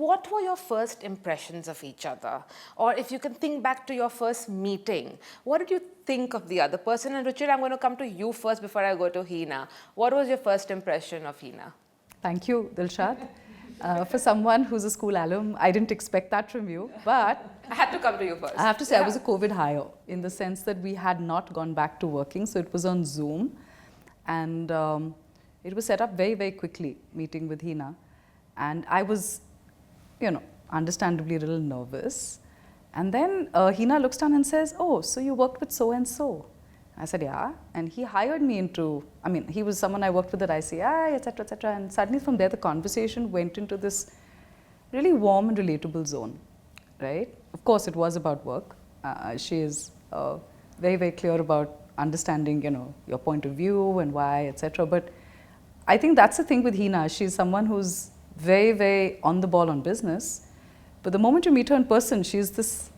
what were your first impressions of each other? Or if you can think back to your first meeting, what did you think of the other person? And Ruchira, I'm going to come to you first before I go to Hina. What was your first impression of Hina? Thank you, Delshad. For someone who's a school alum, I didn't expect that from you, but I had to come to you first. I have to say I was a COVID hire in the sense that we had not gone back to working, so it was on Zoom, and it was set up very, very quickly, meeting with Hina, and I was, understandably a little nervous, and then Hina looks down and says, "Oh, so you worked with so and so?" I said, "Yeah," and he hired me into, he was someone I worked with at ICI, etc., etc., and suddenly from there the conversation went into this really warm and relatable zone, right? Of course, it was about work. She is very, very clear about understanding, your point of view and why, etc. But I think that's the thing with Hina. She's someone who's very, very on the ball on business. But the moment you meet her in person, she's this.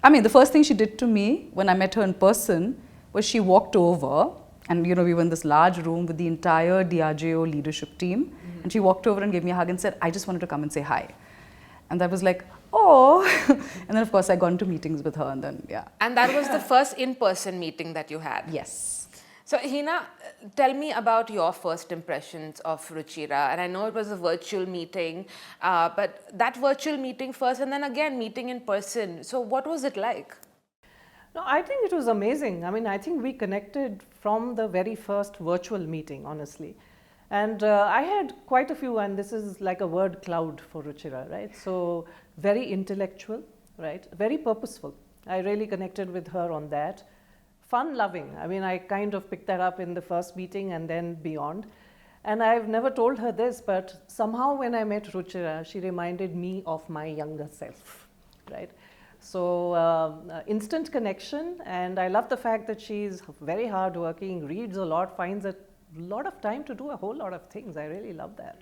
The first thing she did to me when I met her in person was she walked over, and we were in this large room with the entire Diageo leadership team, and she walked over and gave me a hug and said, "I just wanted to come and say hi." And I was like, "Oh," and then of course I got into meetings with her, and then And that was the first in-person meeting that you had? Yes. So Hina, tell me about your first impressions of Ruchira. And I know it was a virtual meeting, but that virtual meeting first and then again meeting in person. So what was it like? No, I think it was amazing. I think we connected from the very first virtual meeting, honestly. And I had quite a few, and this is like a word cloud for Ruchira, right? So very intellectual, right? Very purposeful. I really connected with her on that. Fun-loving. I kind of picked that up in the first meeting and then beyond. And I've never told her this, but somehow when I met Ruchira, she reminded me of my younger self, right? So instant connection, and I love the fact that she's very hardworking, reads a lot, finds a lot of time to do a whole lot of things. I really love that.